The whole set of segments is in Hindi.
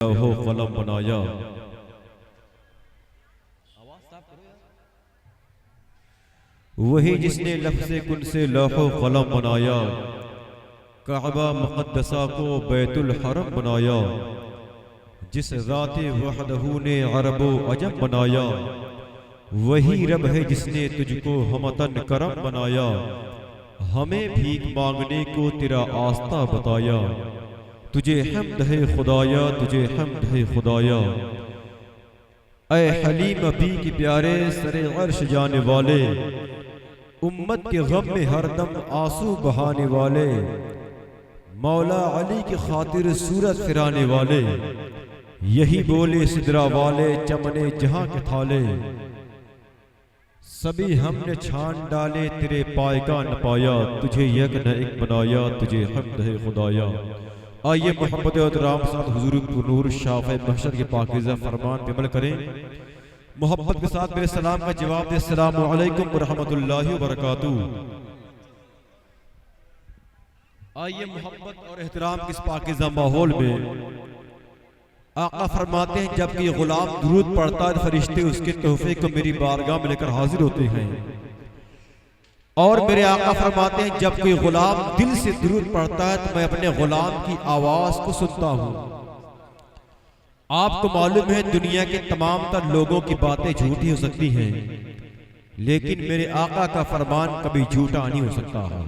हो कलम बनाया। वही जिसने लफ्ज़ कुन से लौहो कलम बनाया, काबा मुक़द्दसा को बैतुल हरम बनाया। जिस ज़ाते वहदहू ने अरबो अजम बनाया, वही रब है जिसने तुझको हमतन करम बनाया। हमें भीख मांगने को तेरा आस्था बताया, तुझे हम्द है खुदाया, तुझे हम्द है खुदाया। ऐ हलीम अबी के प्यारे सरे अर्श जाने वाले, उम्मत के गम में हरदम आंसू बहाने वाले, मौला अली की खातिर सूरत फिराने वाले। यही बोले सिदरा वाले चमने जहां के थाले, सभी हमने छान डाले तेरे पाए का न पाया। तुझे यक न एक बनाया, तुझे हम्द है खुदाया। आइए मोहम्मद और राम साथ हुजूर नूर शाफ़े महशर के पाकीज़ा फरमान पे अमल करें। मोहब्बत के साथ मेरे सलाम का जवाब दे, अस्सलामु अलैकुम व रहमतुल्लाहि व बरकातुहू। आइए मोहब्बत और एहतराम के इस पाकीज़ा माहौल में आका फरमाते हैं, जबकि गुलाम दुरूद पढ़ता है फरिश्ते उसके तोहफे को मेरी बारगाह में लेकर हाजिर होते हैं। और मेरे आका फरमाते हैं, जब कोई गुलाम दिल से दुरूद पढ़ता है तो मैं अपने गुलाम की आवाज को सुनता हूं। आपको मालूम है दुनिया के तमाम तर लोगों की बातें झूठी हो सकती हैं, लेकिन मेरे आका का फरमान कभी झूठा नहीं हो सकता है।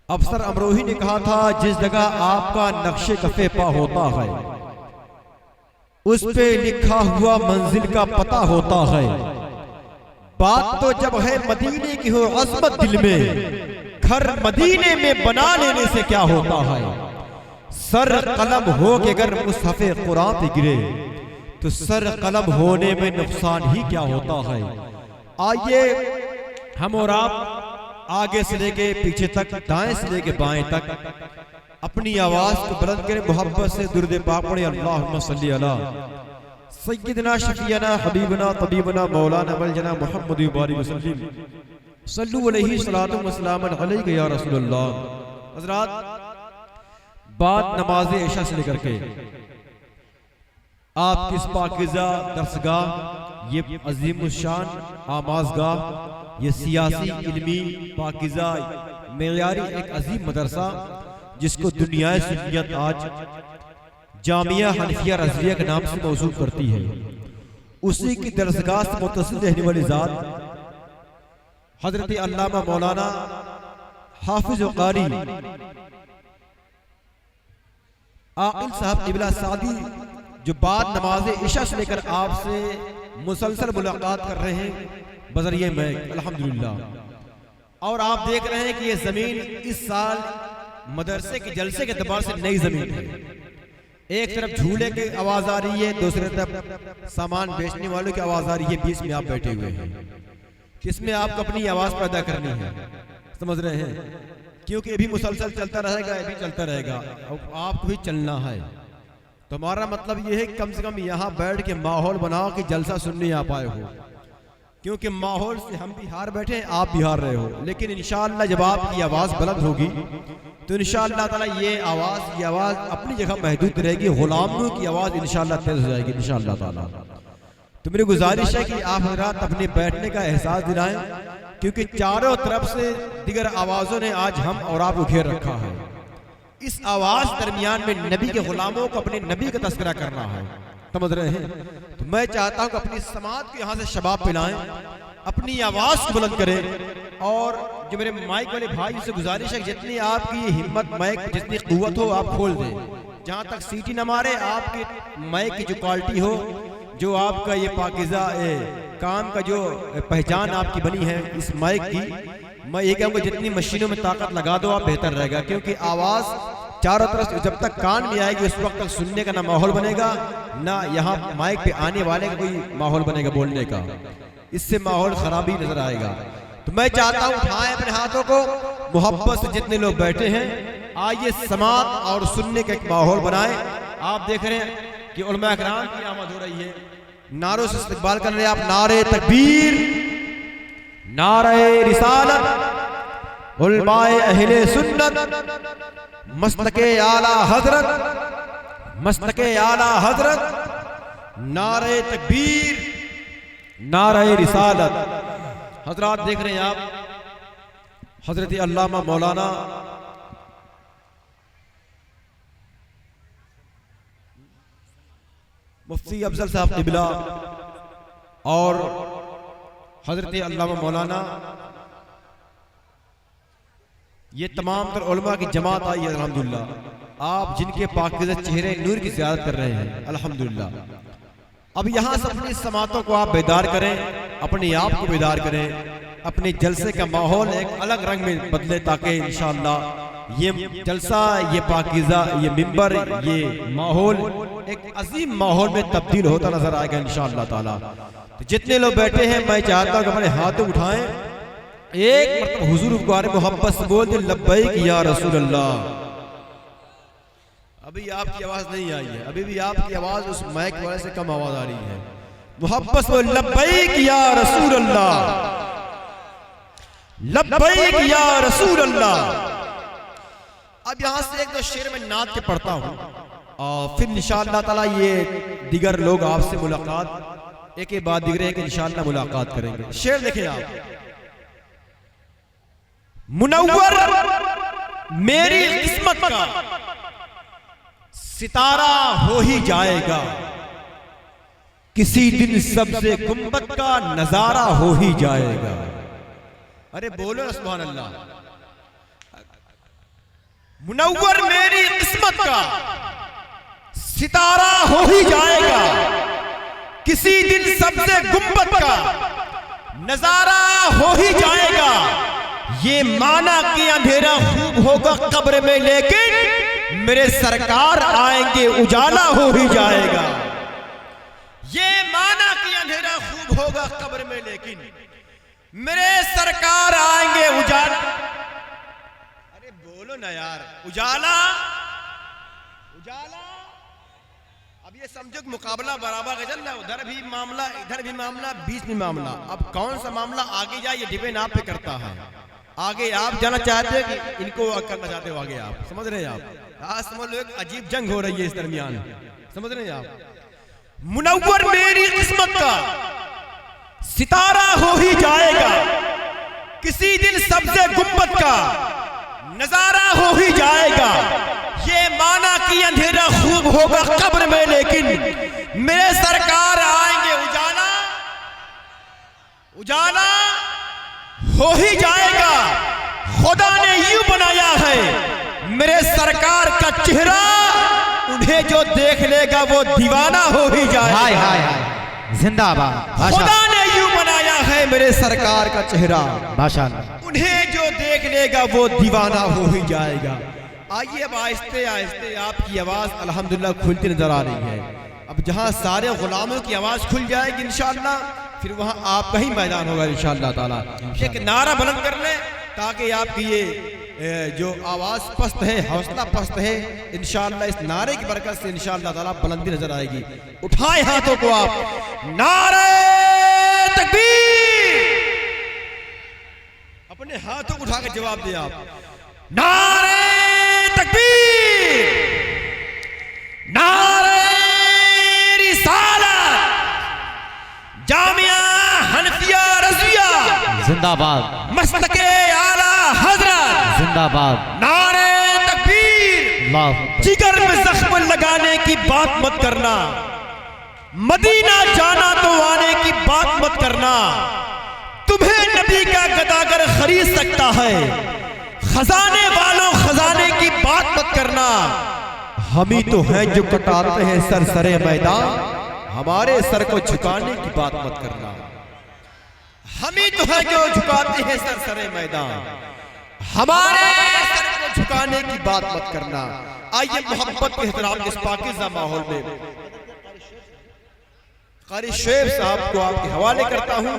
अफसर अमरोही ने कहा था, जिस जगह आपका नक्शे कफे पा होता है उस पे लिखा हुआ मंजिल का पता होता है। बात तो जब है मदीने की हो अज़मत दिल में, घर मदीने में बना लेने से क्या होता है। सर कलम हो के अगर मुसहफ़े कुरान पे गिरे तो सर कलम होने में नुकसान ही क्या होता है। आइए हम और आप आगे से लेके पीछे तक, दाएं से लेके बाएं तक अपनी आवाज को बुलंद करें, मोहब्बत से दुरूद पाक पढ़े। अल्लाहुम्मा सल्ली अला सय्यदना शफीअना हबीबना तबीबना मौलाना वलजना मुहम्मद बारिक वसल्लम सल्लु अलैहि सलातु व सलामन अलैका या रसूलल्लाह। हज़रात, बात नमाज इशा से लेकर के आपकी इस पाकीज़ा दरसगाह, ये अज़ीमुश्शान आमाज़गाह, ये सियासी इल्मी पाकीज़ा मेयारी एक अजीम मदरसा जिसको दुनिया सुन्नियत आज जामिया हनफिया रज़विया के नाम से मौसूल करती है, उसी की दरसगाह से मुत्तसिल रहने वाली ज़ात हज़रत अल्लामा मौलाना हाफिज़ व क़ारी आक़िल साहब इब्ला सादी, जो बाद नमाज इशा से लेकर आपसे मुसलसल मुलाकात कर रहे हैं बज़रिए में अल्हम्दुलिल्लाह। और आप देख रहे हैं कि ये ज़मीन इस साल मदरसे के जलसे के दबाव से नई ज़मीन है। एक तरफ झूले की आवाज़ आ रही है, दूसरी तरफ सामान बेचने वालों की आवाज़ आ रही है, बीच में आप बैठे हुए हैं। किसमें आपको अपनी आवाज़ पैदा करनी है, समझ रहे हैं, क्योंकि अभी मुसलसल चलता रहेगा, अभी चलता रहेगा, अब आपको भी चलना है। तो हमारा मतलब ये है कि कम से कम यहाँ बैठ के माहौल बनाओ कि जलसा सुनने आ पाए हो, क्योंकि माहौल से हम बिहार बैठे, आप बिहार रहे हो, लेकिन इंशाअल्लाह जब आपकी आवाज़ बुलंद होगी तो इंशाअल्लाह ताला ये आवाज़ अपनी जगह महदूद रहेगी, गुलामों की आवाज़ इंशाअल्लाह तेज हो जाएगी इंशाअल्लाह ताला। तो मेरी गुजारिश है कि आप हज़रात अपने बैठने का एहसास दिलाएं, क्योंकि चारों तरफ से दिगर आवाज़ों ने आज हम और आप को घेर रखा है। इस आवाज़ दरमियान में नबी के गुलामों को अपने नबी का तस्करा करना है, समझ रहे हैं। तो मैं चाहता हूँ कि अपनी समाज को यहाँ से शबाब पिलाएं, अपनी आवाज़ को बुलंद करें। और जो मेरे माइक वाले भाई से गुजारिश है, जितनी आपकी ये हिम्मत, माइक जितनी क़ुव्वत हो आप खोल दें, जहाँ तक सीटी न मारे, आपके माइक की जो क्वालिटी हो, जो आपका ये पाकीज़ा काम का जो पहचान आपकी बनी है इस माइक की, मैं ये कहूँगा जितनी मशीनों में ताकत लगा दो आप बेहतर रहेगा, क्योंकि आवाज़ चारों तरफ जब तक कान में आएगी उस वक्त तक सुनने का ना माहौल बनेगा, ना यहाँ माइक पे आने वाले का कोई माहौल बनेगा बोलने का, इससे माहौल खराबी नजर आएगा। तो मैं चाहता हूँ उठाएं अपने हाथों को, मोहब्बत से जितने लोग बैठे हैं आइए समात और सुनने का एक माहौल बनाएं। आप देख रहे हैं कि उलमा इकराम की आमद हो रही है, नारों से इस्तकबाल कर रहे हैं आप, नारे तकबीर, नारे रिसालत, उलमाए अहले सुन्नत, मस्तके आला हजरत, मस्तके आला हजरत, नारे तकबीर, नारे रिसालत। हजरात देख रहे हैं आप हजरत अल्लामा मौलाना मुफ्ती अफजल साहब क़िबला और हजरत अल्लामा मौलाना, ये तमाम तर उलमा की जमात आई है अल्हम्दुलिल्लाह। आप जिनके पाकीज़ा चेहरे नूर की ज़ियारत कर रहे हैं अल्हम्दुलिल्लाह। अब यहाँ से अपनी समातों को आप बेदार करें, अपने आप को बेदार करें, अपने जलसे का माहौल एक अलग रंग में बदले, ताकि इंशाअल्लाह ये जलसा, ये पाकीज़ा, ये मिंबर, ये माहौल एक अजीम माहौल में तब्दील होता नजर आएगा इंशाअल्लाह ताला। तो जितने लोग बैठे हैं मैं चाहता हूँ कि अपने हाथों उठाएं, एक मतलब हुजूर गुआर मोहब्बत से बोल दे लब्बैक या रसूल अल्लाह। अभी आपकी आवाज नहीं आई है, अभी भी आपकी आवाज उस माइक वाले से कम आवाज आ रही है। मोहब्बत से लब्बैक या रसूल अल्लाह, लब्बैक या रसूल अल्लाह। अब यहां से एक दो शेर में नात के पढ़ता हूं और फिर इंशाअल्लाह ताला ये दिगर लोग आपसे मुलाकात एक के बाद दिगरे एक इंशाअल्लाह मुलाकात करेंगे। शेर देखें आप। मुनव्वर मेरी किस्मत का सितारा हो ही जाएगा, किसी दिन सबसे गुंबद का नजारा हो ही जाएगा। अरे बोलो सुभान अल्लाह। मुनव्वर मेरी किस्मत का सितारा हो ही जाएगा, किसी दिन सबसे गुंबद का नजारा हो ही जाएगा। ये माना कि अंधेरा खूब होगा कब्र में, लेकिन मेरे सरकार आएंगे उजाला हो ही जाएगा। ये माना कि अंधेरा खूब होगा कब्र में, लेकिन मेरे सरकार आएंगे उजाला। अरे बोलो ना यार, उजाला उजाला। अब ये समझो कि मुकाबला बराबर का चल रहा है, उधर भी मामला, इधर भी मामला, बीच में मामला। अब कौन सा मामला आगे जाए ये डिपेंड आप पे करता है। आगे आप जाना चाहते हैं कि इनको करना चाहते हो आगे, आप समझ रहे हैं आप। आज समझ लो एक अजीब जंग हो रही है इस दरमियान, समझ रहे हैं आप। मुनव्वर मेरी किस्मत का सितारा हो ही जाएगा, किसी दिन सबसे गुंबद का नजारा हो ही जाएगा। ये माना कि अंधेरा खूब होगा कब्र में, लेकिन मेरे सरकार आएंगे उजाला उजाला हो ही जाएगा। खुदा ने यूं बनाया है मेरे सरकार का चेहरा, उन्हें जो देख लेगा वो दीवाना हो ही जाएगा। हाय हाय हाय, जिंदाबाद। खुदा ने यूं बनाया है मेरे सरकार का चेहरा, माशाअल्लाह, उन्हें जो देख लेगा वो दीवाना हो ही जाएगा। आइए अब आहिस्ते आहिस्ते आपकी आवाज अल्हम्दुलिल्लाह खुलती नजर आ रही है। अब जहां सारे गुलामों की आवाज खुल जाएगी इंशाअल्लाह, फिर वहां आपका ही मैदान होगा इंशाअल्लाह ताला। एक नारा बुलंद कर ले ताकि आपकी ये जो आवाज पस्त है, हौसला पस्त है, इंशाअल्लाह इस नारे की बरकत से इंशाअल्लाह ताला बुलंदी नजर आएगी। उठाए हाथों को आप, नारे तकबीर। अपने हाथों को उठा के जवाब दे आप, नारे तकबीर, नारे रिसालत, जामिया हनफिया रज़िया जिंदाबाद, मस्तके आला हजरत जिंदाबाद, नारे तकबीर। जिगर में जख्म लगाने की बात मत करना, मदीना जाना तो आने की बात मत करना। तुम्हें नबी का गदागर खरीद सकता है, खजाने वालों खजाने की बात मत करना। हम ही तो हैं जो कटाते हैं सर सरे मैदान, हमारे सर को झुकाने की बात मत करना। हम ही तो हैं जो झुकाते हैं सर सरे मैदान, हमारे सर को झुकाने की बात मत करना। आइए मोहब्बत के एहतराम के इस पाकीज़ा माहौल में कारी शुएब साहब को आपके हवाले करता हूं।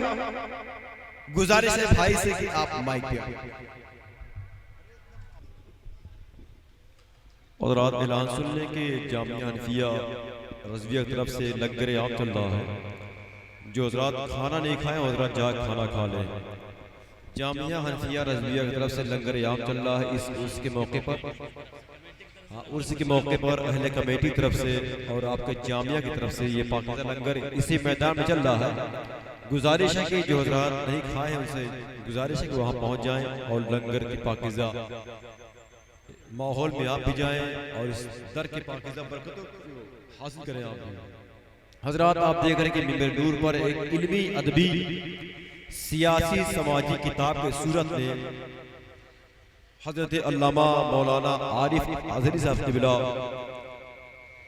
गुजारिश है भाई से कि आप माइक पे आए और रात ऐलान सुन लें कि जामिया हनफिया रज़विया की तरफ से लंगर आम चल रहा है। जो हज़रात खाना नहीं खाए हज़रात जाग खाना खा लें। जामिया हनफिया रज़विया की तरफ से लंगर आम चल रहा है। इसके मौके पर उर्स के मौके पर अहले कमेटी तरफ से और आपके जामिया की तरफ से ये पाकीज़ा लंगर इसी मैदान में चल रहा है। गुजारिश है कि जो हज़रात नहीं खाए हैं उनसे गुजारिश है कि वहाँ पहुँच जाएं और लंगर की पाकीज़ा माहौल में आप भी जाएं और इस दर की पाकीज़ा बरकतों को हासिल करें। आप हज़रात आप देख रहे हैं कि मिंबर नूर पर एक इल्मी अदबी सियासी समाजी किताब के सूरत में हज़रत अल्लामा मौलाना आरिफ आज़री साहब क़िबला,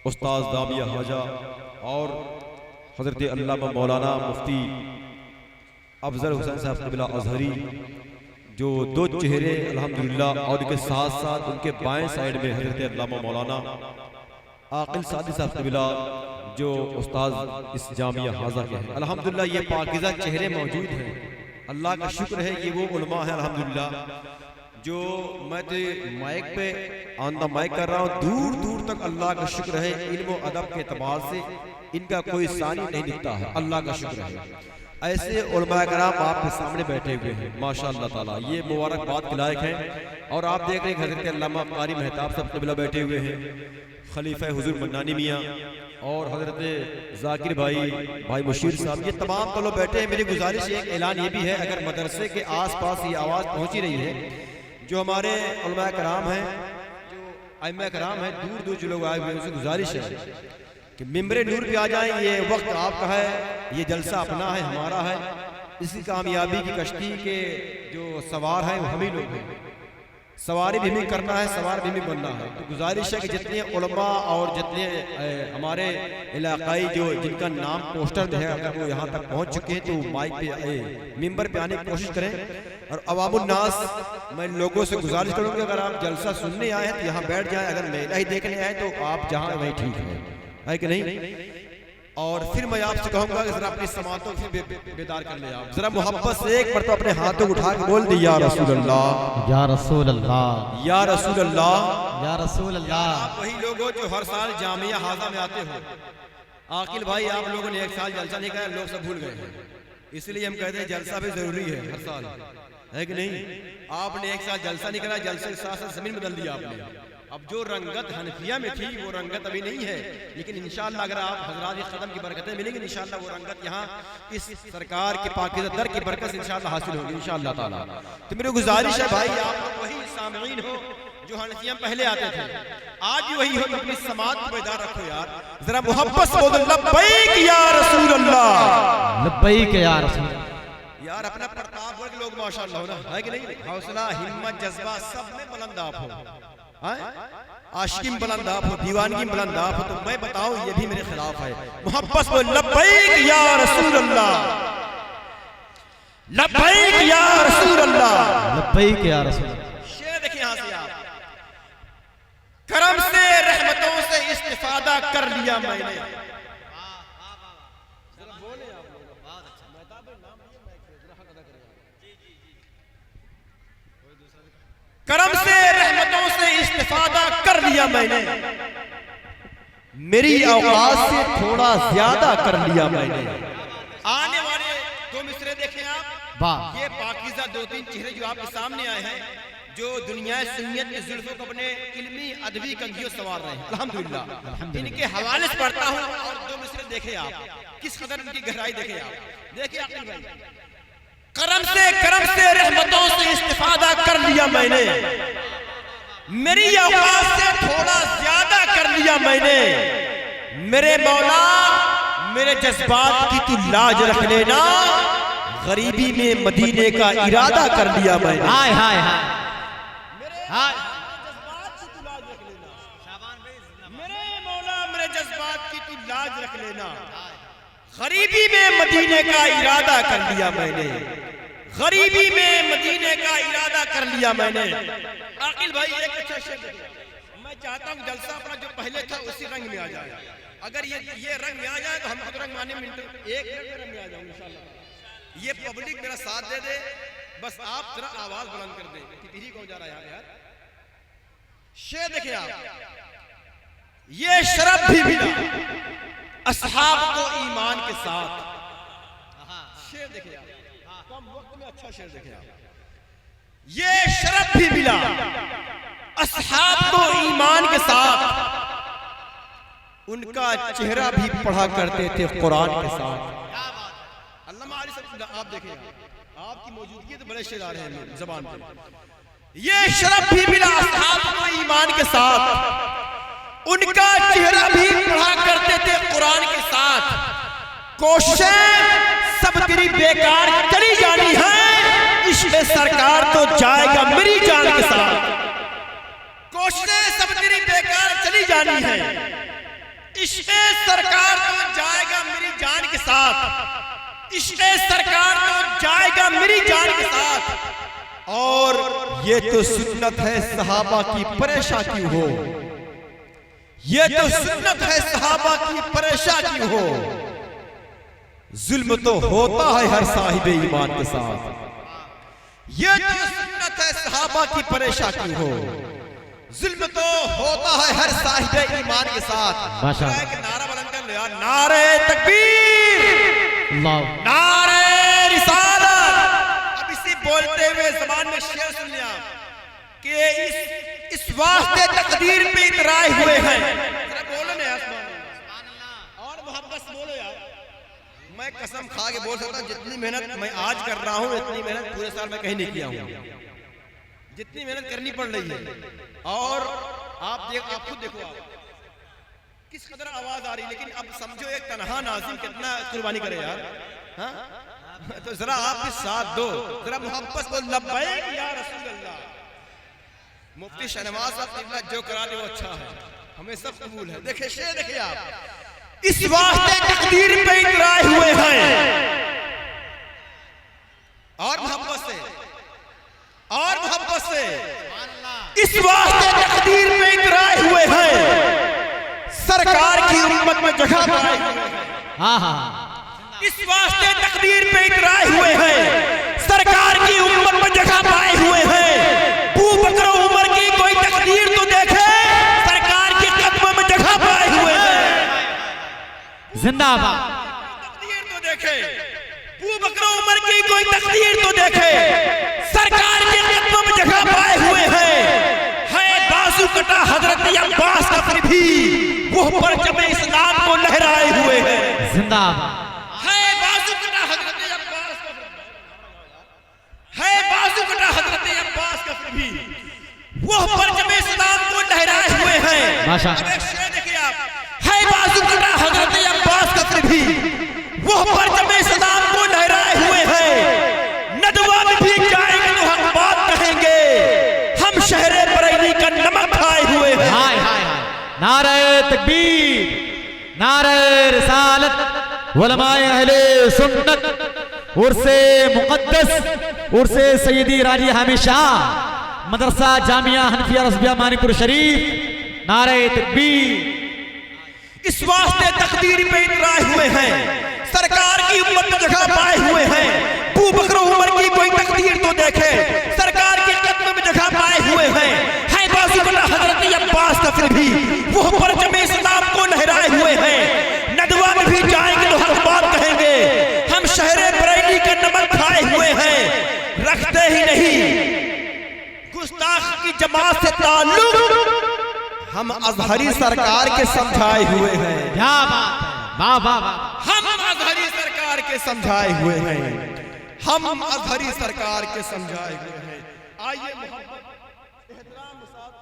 उस्ताद दामिया हाजा और हज़रत अल्लामा मौलाना मुफ्ती अफजल हुसैन साहब क़िबला अज़हरी, जो दो चेहरे अल्हम्दुलिल्लाह, और उनके साथ साथ उनके बाएं साइड में हज़रत अल्लामा मौलाना आकिल सादी साहब क़िबला, जो उस्ताद इस जामिया हाजा के हैं। अल्हम्दुलिल्लाह ये पाकीज़ा चेहरे मौजूद हैं। अल्लाह का शुक्र है ये वो उलमा है अल्हम्दुलिल्लाह जो मैं तो माइक पे ऑन द माइक कर रहा हूँ, दूर दूर तक अल्लाह का शुक्र है इल्म और अदब के एतबार से इनका कोई सानी नहीं दिखता है। अल्लाह का शुक्र है ऐसे उलमा कराम आपके सामने बैठे हुए हैं माशाअल्लाह ताला, ये मुबारकबाद के लायक हैं। और आप देख रहे हैं हज़रत अल्लामा कारी मेहताब साहब क़िबला बैठे हुए हैं, खलीफा हुजूर मन्नानी मियाँ और हज़रत जाकिर भाई मुशीर साहब, ये तमाम तो लोग बैठे हैं। मेरी गुजारिश एक ऐलान ये भी है, अगर मदरसे के आसपास ये आवाज़ पहुँची रही है, जो हमारे उलमा कराम हैं, जो अइम्मा कराम हैं, दूर दूर जो लोग आए हुए हैं, उनसे गुजारिश है कि मिंबर नूर पे आ जाएं। ये वक्त आपका है, ये जलसा अपना है, हमारा है। इसी कामयाबी की कश्ती के जो सवार हैं वो हम ही लोग हैं। सवारी भी हमें करना है, सवार भी हमें बनना है। तो गुजारिश है कि जितने उलमा और जितने हमारे इलाकाई जो जिनका नाम पोस्टर है, अगर वो यहाँ तक पहुँच चुके हैं तो माइक पे मिंबर पे आने की कोशिश करें। और अवामुन नास, मैं लोगों से गुजारिश करूँगा अगर आप जलसा सुनने आए हैं तो यहाँ बैठ जाएं, अगर मेला ही देखने आए तो आप जहाँ वहीं ठीक है कि नहीं। और फिर मैं आपसे कहूंगा कि जरा अपनी समातों को बेदार कर ले, आप जरा मोहब्बत से एक बार तो अपने हाथों उठा के बोल दी या रसूल अल्लाह, या रसूल अल्लाह, या रसूल अल्लाह, या रसूल अल्लाह। आप वही लोग हो जो हर साल जामिया हाजा में आते हो। आकिल भाई आप लोगों ने एक साल जलसा नहीं कराया, लोग सब भूल गए हैं, इसलिए हम कहते हैं जलसा भी जरूरी है हर साल, है कि नहीं। आपने एक साल जलसा नहीं कराया, जलसे के साथ साथ जमीन बदल दिया आपने। अब जो रंगत हनफिया में थी वो रंगत अभी नहीं है, लेकिन इंशाअल्लाह अगर आप हज़रात के कदम की बरकतें मिलेंगी इंशाअल्लाह वो रंगत यहाँ इस सरकार के पाकीज़ा दर की बरकत से इंशाअल्लाह हासिल होगी इंशाअल्लाह ताला। तो मेरी गुजारिश है भाई, आप लोग वही सामईन हो जो हनफिया पहले आते थे, आज भी वही हो, तो अपनी समाज को बेदार रखो यार। जरा मोहब्बत से बोलो लब्बैक या रसूल अल्लाह, लब्बैक या रसूल। यार अपना प्रतापगढ़ लोग माशाअल्लाह ना, है कि नहीं। हौसला हिम्मत जज्बा सब में बुलंद आप हो, आशिकी में बुलंद आप हो, दीवानगी में बुलंद आप हो, तो मैं बताऊं ये भी मेरे खिलाफ है। मोहब्बत से लब्बैक या रसूल अल्लाह, लब्बैक या रसूल अल्लाह, लब्बैक या रसूल। शेर देखिए यहाँ से आप, करम से रहमतों से इस्तिफादा कर लिया मैंने। करम से रहमतों से इस्तिफादा कर लिया मैंने, मेरी औकात से थोड़ा ज्यादा कर लिया मैंने। आने वाले दो मिसरे देखें आप, वाह। ये पाकीज़ा दो तीन चेहरे जो आपके सामने आए हैं, जो दुनिया सुन्नियत के जुल्फों को अपने इल्मी अदबी कंघियों सवार रहे हैं अल्हम्दुलिल्लाह। इनके हवाले से पढ़ता हूँ और दो मिसरे देखे आप, किस कदर इनकी गहराई देखे आप। देखिए आकिल भाई, करम से रहमतों से इस्तिफादा कर लिया मैंने, मेरी औकात से थोड़ा ज्यादा कर लिया मैंने। मेरे मौला मेरे जज्बात की तू लाज रख लेना, गरीबी में मदीने का इरादा कर लिया मैंने। हाय हाय हाय हाय, मेरे मौला मेरे जज्बात की तू लाज रख लेना, गरीबी में मदीने का इरादा कर लिया मैंने, गरीबी में मदीने का इरादा कर लिया मैंने। आकिल भाई एक अच्छा शेर, मैं चाहता हूँ जलसा अपना जो पहले था उसी रंग में आ जाए। अगर ये रंग में आ जाए तो हमको तो रंग माने मिनट एक मिनट रंग में आ जाऊँ इंशाल्लाह। ये पब्लिक मेरा साथ दे दे, बस आप जरा आवाज बुलंद कर दे कि पीरी कौन जा रहा है यार। शेर देखिए आप, ये शरफ भी मिला असहाब को ईमान के साथ। शेर देखिए आप, कम वक्त में अच्छा शेर देखिए आप, ये शरफ भी मिला असहाब को ईमान के साथ उनका चेहरा भी पढ़ा करते थे कुरान के साथ। आप देखें, आपकी मौजूदगी तो बड़े शेर आ रहे हैं जबान पे। ये शरफ भी मिला असहाब को ईमान के साथ, उनका चेहरा भी पढ़ा करते थे कुरान के साथ। कोशिशें सब तेरी बेकार चली जानी है, इश्क़ सरकार तो जाएगा मेरी जान के साथ। कोशिशें सब तेरी बेकार चली जानी है, इश्क़ सरकार तो जाएगा मेरी जान के साथ। इश्क़ सरकार तो जाएगा मेरी जान के साथ। और ये तो सुन्नत है सहाबा की परेशान क्यों हो, ये तो सुन्नत है सहाबा की परेशान क्यों हो। जुल्म तो होता है हर साहिब ईमान के साथ। ये तो सुन्नत है सहाबा की परेशान क्यों हो, जुल्म तो होता है हर साहिब ईमान के साथ। एक नारा बुलंद कर लो यार, नारे तकबीर, नारे रिसालत। अब इसी बोलते हुए ज़बान में शेर सुन लिया कि इस वास्ते तकदीर पे इतराए हुए हैं। जरा बोलो ना यार, और मोहब्बत से बोलो यार। मैं कसम खा के बोल सकता हूँ, जितनी मेहनत मैं आज कर रहा हूँ इतनी मेहनत पूरे साल में कहीं नहीं किया हूँ। जितनी मेहनत करनी पड़ रही है, और आप खुद देखो आप किस कदर आवाज आ रही है। लेकिन अब समझो एक तन्हा नाज़िम कितना कुर्बानी करे यार। हाँ? तो जरा आप भी साथ दो, जरा मोहब्बत बोल, लब्बैक या रसूल अल्लाह। मुफ्ती शहनवाज साहब जो करा दे वो अच्छा है, हमें सब कबूल है। देखिए शेर, देखिए आप, इस वास्ते तकदीर पे इतराए हुए हैं, और मोहब्बत से, और मोहब्बत से, इस वास्ते तकदीर पे इतराए हुए हैं, सरकार की उम्मत में जगह पाए हुए हैं। हाँ हाँ, इस वास्ते तकदीर पे इतराए हुए हैं, सरकार की उम्मत में जगह पाए हुए हैं। अबू बकर उमर की कोई तकदीर तो देखे, सरकार के कदमों में जगह पाए हुए हैं। जिंदाबाद। तकदीर तो देखे, अबू बकर उमर की कोई तकदीर तो देखे, सरकार के कदमों में जगह पाए हुए हैं। है बाजू कटा हजरत अब्बास का फिर भी वो परचम इस्लाम को लहराए हुए हैं। जिंदाबाद। है बाजू कटा हजरत अब्बास का, है बाजू कटा हजरत अब्बास का फिर भी वो परचम इस्लाम को लहराए हुए हैं। माशाअल्लाह। एक शेर देखिए आप, है बाजू कटा हजरत अब्बास का फिर भी वो परचम इस्लाम को लहराए हुए हैं। नदवा में भी जाएंगे तो हम बात कहेंगे, हम शहरे बरेली का नमक खाए हुए हैं। हाय हाय हाय, नारे तकबीर, नारे रिसालत, उलमाए अहले सुन्नत, उर्से मुक़द्दस, उर्से सैयदी राजी हामिद शाह, मदरसा जामिया हनफिया रज़बिया मानिकपुर शरीफ। नारे तकबीर। इस वास्ते तकदीर पे इतराए हुए हैं, सरकार की उम्मत में जगह पाए हुए हैं। अबू बकर उमर की कोई तकदीर तो देखे, सरकार के कदम में जगह पाए हुए हैं। है बाजू कटा हजरत अब्बास का फिर भी वो परचम इस्लाम को लहराए हुए हैं। नदवा में भी जाएंगे तो हर बात कहेंगे, हम शहरे बरेली का नमक खाए हुए हैं। रखते ही नहीं गुस्ताख की जमात से ताल्लुक, हम अजहरी सरकार के समझाए हुए हैं। क्या बात है, वाह वाह वाह। हम अजहरी सरकार के समझाए हुए हैं, हम अजहरी सरकार के समझाए हुए हैं। आइए मोहब्बत एहतराम के साथ,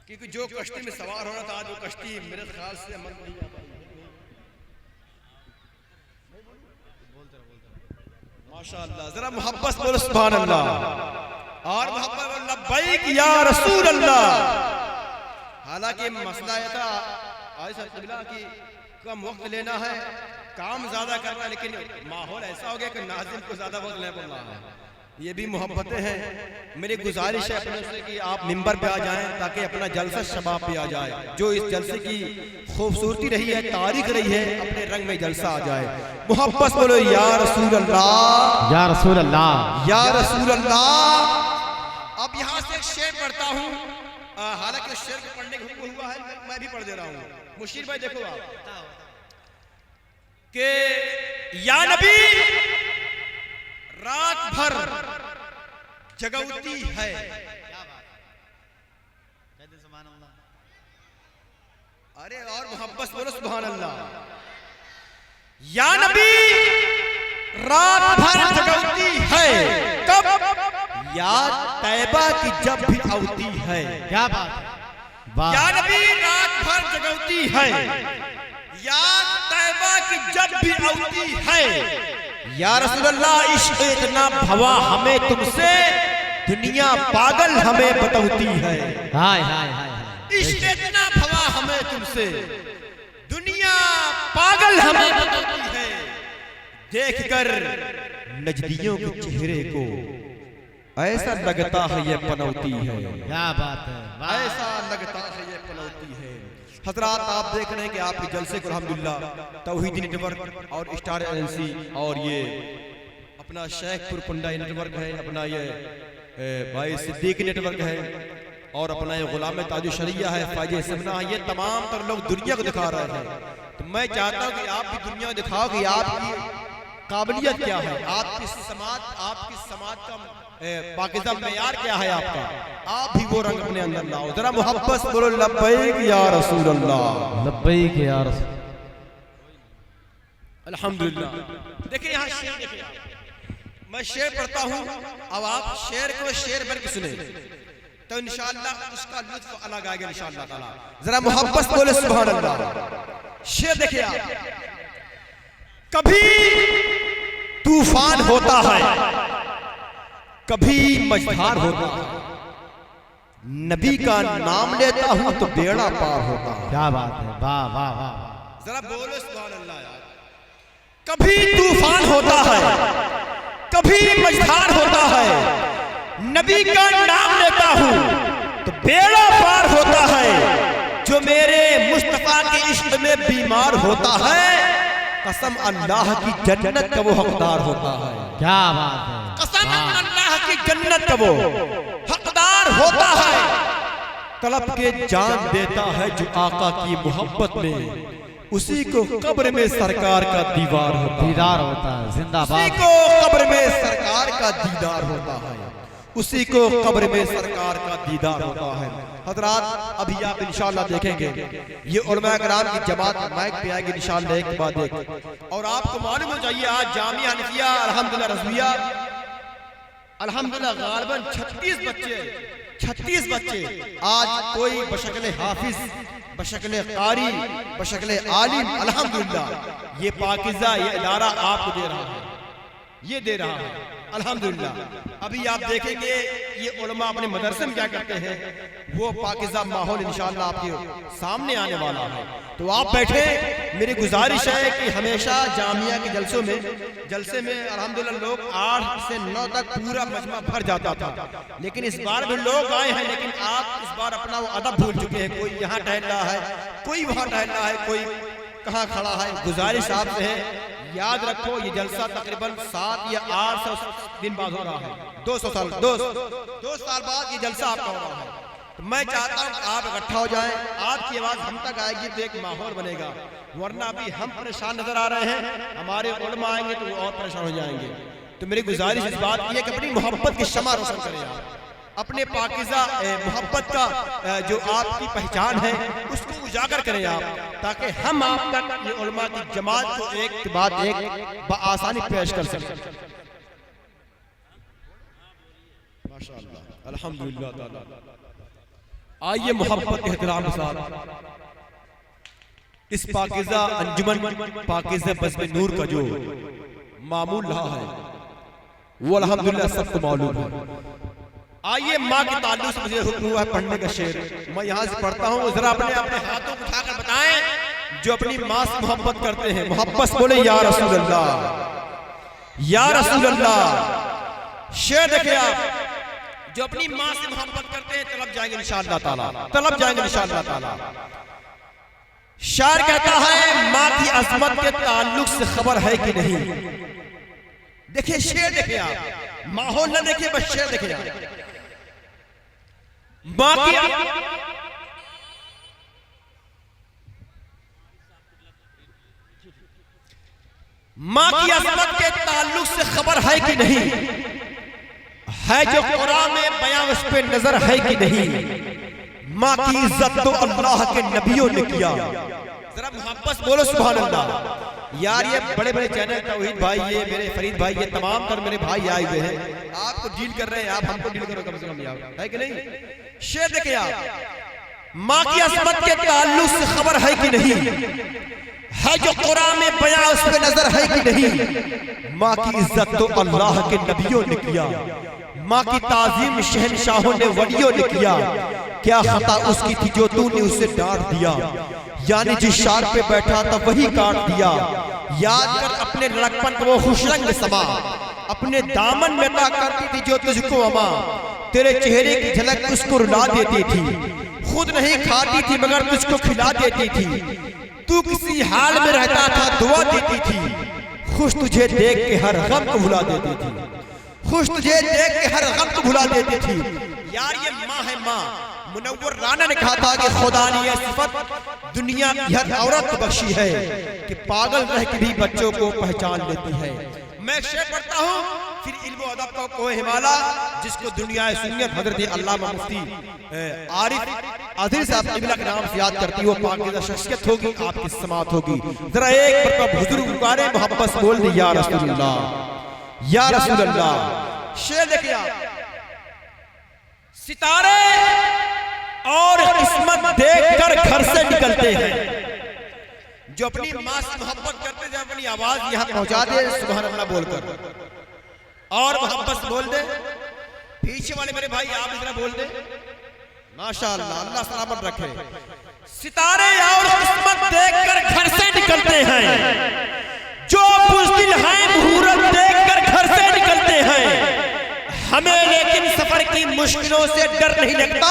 क्योंकि जो कश्ती में सवार होना था आज वो कश्ती मेरे ख्याल से अमल नहीं आ पाई। माशाअल्लाह, जरा मोहब्बत बोलो सुभान अल्लाह, और मोहब्बत बोलो लब्बैक या रसूल अल्लाह। हालांकि मसला यह था आज की कम वक्त लेना है, काम ज्यादा करना है, लेकिन माहौल ऐसा हो गया कि नाज़िम को ज्यादा वक्त लेना पड़ रहा है। ये भी मोहब्बतें हैं। मेरी गुजारिश है अपने से कि आप मिंबर पे आ जाएं ताकि अपना जलसा शबाब पे आ जाए। जो इस जलसे की खूबसूरती रही है, तारीख रही है, अपने रंग में जलसा आ जाए। मोहब्बत बोलो या रसूल अल्लाह, या रसूल अल्लाह, या रसूल अल्लाह। अब यहाँ से एक शेर पढ़ता हूँ, हालांकि उस शेर को पढ़ने का हुक्म हुआ है, मैं भी पढ़ दे रहा हूँ। मुशीर भाई देखो आप के या नबी रात भर जगौती है, अरे और मोहब्बत बोलो सुभान अल्लाह। या नबी रात भर जगती है कब, याद तैबा की जब भी आती है। क्या बात है, वाह। या नबी रात भर जगती है, याद तैबा की जब भी आती है। या रसूलल्लाह इश्क इतना भवा हमें तुमसे, दुनिया पागल हमें बतौती है। हाय हाय हाय, इश्क इतना भवा हमें तुमसे, दुनिया पागल हमें बतौती है। देखकर नजदियों के चेहरे को ऐसा लगता है ये पनौती है। क्या बात है, वाह। ऐसा लगता है ये पनौती है। हजरात आप देख रहे हैं कि आपके जलसे को अल्हम्दुलिल्लाह तौहीदी नेटवर्क और स्टार एजेंसी और ये अपना शेखपुर कुंडा नेटवर्क है, अपना ये भाई सिद्दीक नेटवर्क है और अपना ये गुलाम ताजु शरिया है, फायजे समना है, ये तमाम तर लोग दुनिया को दिखा रहे हैं। तो मैं चाहता हूँ कि आप भी दुनिया को दिखाओ कि आपकी काबिलियत क्या है, आपकी समाज का पाकिज़ा मेयार क्या है आपका। आप भी वो रंग अपने अंदर लाओ। जरा मोहब्बत बोलो लब्बैक या रसूल अल्लाह, लब्बैक या रसूल। अल्हम्दुलिल्लाह। देखिए यहाँ शेर देखिए, मैं शेर पढ़ता हूँ, अब आप शेर को शेर बन के सुने तो इंशाअल्लाह उसका लुत्फ अलग आएगा इंशाअल्लाह ताला। जरा मोहब्बत बोले सुभान अल्लाह। शेर देखिए आप, कभी तूफान होता है, कभी मझधार होता है, नबी का नाम लेता हूं तो बेड़ा पार होता है। क्या बात है, वाह वाह वाह। जरा बोलो सुभान अल्लाह यार। कभी तूफान होता है, कभी मझधार होता है, नबी का नाम लेता हूं तो बेड़ा पार होता है। जो मेरे मुस्तफा के इश्क में बीमार होता है, कसम अल्लाह की जन्नत का वो हकदार होता है। क्या बात है, कसम अल्लाह की जन्नत का वो हकदार होता है। तलब के जान देता है जो आका की मोहब्बत में, उसी को कब्र में सरकार का दीवार होता है। दीदार होता है, जिंदाबाद। उसी को कब्र में सरकार का दीदार होता है, उसी को कब्र में सरकार का दीदार होता है। हजरात अभी आप इंशाअल्लाह देखेंगे ये उलमा कराम की जमात माइक पे आएगी इंशाअल्लाह एक के बाद एक। और आपको मालूम हो जाइए आज जामिया हनफिया अल्हम्दुलिल्लाह रज़विया अल्हम्दुलिल्लाह गालिबन 36 बच्चे आज कोई बशक्ल हाफिज, बशक्ल कारी, बशक्ल आलिम अल्हम्दुलिल्लाह ये पाकिज़ा ये इदारा आपको दे रहा है, ये दे रहा है अल्हम्दुलिल्लाह। अभी आप देखेंगे ये उलमा अपने मदरसे में क्या करते हैं, वो पाकिज़ा माहौल इंशाअल्लाह आपके सामने आने वाला है। तो आप बैठे, मेरी गुजारिश है कि हमेशा जामिया के जलसे में अल्हम्दुलिल्लाह लोग 8 से 9 तक पूरा मजमा भर जाता था, लेकिन इस बार भी लोग आए हैं, लेकिन आप इस बार अपना वो अदब भूल चुके हैं। कोई यहाँ टहल रहा है, कोई वहाँ टहल रहा है, कोई कहाँ खड़ा है। गुजारिश आपसे है, याद रखो ये जलसा तकरीबन 7 या 800 दिन बाद हो रहा है, 2 साल बाद ये जलसा आपका हो रहा है। तो मैं चाहता हूँ आप इकट्ठा हो जाएं, आपकी आवाज हम तक आएगी तो एक माहौल बनेगा, वरना अभी हम परेशान नजर आ रहे हैं, हमारे उलमा आएंगे तो वो और परेशान हो जाएंगे। तो मेरी गुजारिश इस बात की है कि अपनी मोहब्बत की शमा रोशन करें आप, अपने पाकिज़ा मोहब्बत का जो आपकी पहचान है उसको उजागर करें आप, ताकि हम आप तक ये उलमा की जमात को एक के बाद एक बआसानी पेश कर सकें। माशाअल्लाह अल्हम्दुलिल्लाह ताला। आइए मोहब्बत के एहतराम के साथ इस पाकिज़ा अंजुमन पाकिज़ा बज़्म नूर का जो मामूल रहा है वो अल्हम्दुलिल्लाह सबको मालूम है। आइए माँ के ताल्लुक से मुझे हुक्म हुआ है पढ़ने का शेर, मैं यहाँ से पढ़ता हूँ। जरा अपने हाथों को उठाकर बताएं जो अपनी माँ से मोहब्बत करते हैं, मोहब्बत बोले या रसूल अल्लाह, या रसूल अल्लाह। शेर देखे आप, जो अपनी माँ से मोहब्बत करते हैं तलब जाएंगे इंशाअल्लाह ताला, तलब जाएंगे इंशाअल्लाह ताला। शायर कहता है माँ की अजमत के ताल्लुक से खबर है कि नहीं। देखिए शेर देखिए आप, माहौल न देखिए बस शेर देखिए आप। माँ की अजमत के ताल्लुक से खबर है कि नहीं, है जो कुरान में बयां उस पे नजर है कि नहीं। माँ की इज्जत तो अल्लाह के नबियों ने किया। जरा मोहब्बत से बोलो सुभान अल्लाह। यार ये बड़े बड़े चैनल तौहीद भाई, ये मेरे फरीद भाई, ये तमाम तर मेरे भाई आए हुए हैं, आपको डील कर रहे हैं, आप हमको डील करो कम से कम, यार है कि नहीं? शेर देखे आप, माँ की असमत के ताल्लुक से खबर है कि नहीं, है जो कुरान में बयां उस पे नजर है कि नहीं। माँ की इज्जत तो अल्लाह के नबियों ने किया, माँ की ताजीम शहनशाहों ने वलियों ने किया। क्या खता उसकी थी जो तूने उसे डांट दिया, यानी जिस शार पे बैठा था वही काट दिया। याद कर अपने लड़कपन को वो खुशरंग समा, अपने दामन में ता करती थी जो तुझको अमा। तेरे चेहरे की झलक उसको रुला देती थी, खुद नहीं खाती थी मगर तुझको खिला देती थी। तू किसी हाल में रहता था दुआ देती थी, खुश तुझे देख के हर गम को भुला देती थी, खुश तुझे देख के हर गम को भुला देती थी। यार ये माँ है माँ। मुनव्वर राना ने कहा था कि खुदा ने यह सिफत दुनिया की हर औरत को बख्शी है कि पागल रह के भी बच्चों को पहचान लेती है। मैं शेर पढ़ता हूँ, फिर इल्म अदब का कोह हिमाला, जिसको दुनिया सुन्नत हजरत अल्लामा मुफ्ती आरिफ आदिल साहब क़िबला के नाम से याद करती है, वो पाकीज़ा शख्सियत होगी, आपकी समात होगी। जरा एक बार हुजूर पुकारे, मोहब्बत से बोल दी या रसूलुल्लाह या रसूलुल्लाह। शेर देखिए आप, सितारे और किस्मत देखकर घर से निकलते हैं, जो अपनी माँ से मोहब्बत करते हैं, अपनी आवाज यहाँ पहुंचा दे सुभान अल्लाह बोलकर, और मोहब्बत से बोल दे। पीछे वाले मेरे भाई आप इतना बोल दे, माशाअल्लाह, अल्लाह सलामत रखे। सितारे और किस्मत देखकर घर से निकलते हैं, जो बुज़दिल हैं मुहूर्त देखकर घर से निकलते हैं। हमें लेकिन सफर की मुश्किलों से डर नहीं लगता,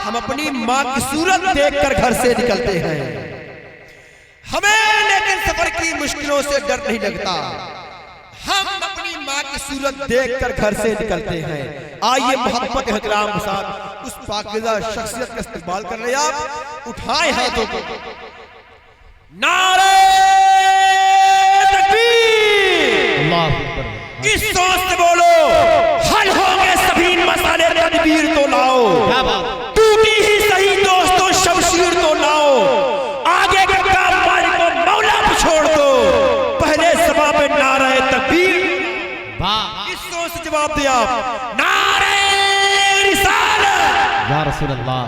हम अपनी माँ की सूरत देखकर घर से निकलते हैं। हमें लेकिन सफर की मुश्किलों से डर नहीं लगता, हम अपनी माँ की सूरत देखकर घर से निकलते हैं। आइए मोहब्बत एहतराम के साथ उस पाकीज़ा शख्सियत का इस्तेमाल कर रहे हैं। आप उठाए हाथों को, नारे तकबीर, अल्लाह अकबर। इस सोच से बोलो, हल होंगे सभी मसाले, तदबीर तो लाओ, टूटी ही सही दोस्तों शमशीर तो लाओ। आगे का काम मालिक को मौला को छोड़ दो, पहले सभा पे नारे तकबीर। इस सोच से जवाब दिया आप, नारे रिसालत या रसूल अल्लाह,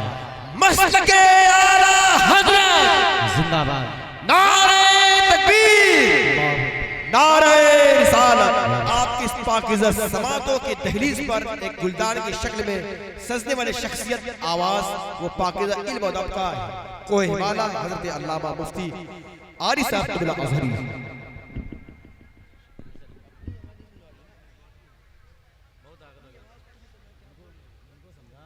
मस्तके आला हज़रत जिंदाबाद, नारे तकबीर, नारे रिसालत। आपकी इस पाकीज़ा समातों की दहलीज पर एक गुलदान की शक्ल में सजने वाली शख्सियत, आवाज, वो पाकीज़ा इल्म अदब का कोह हिमाला हज़रत अल्लामा मुफ्ती आरिफ साहब क़िबला अज़हरी।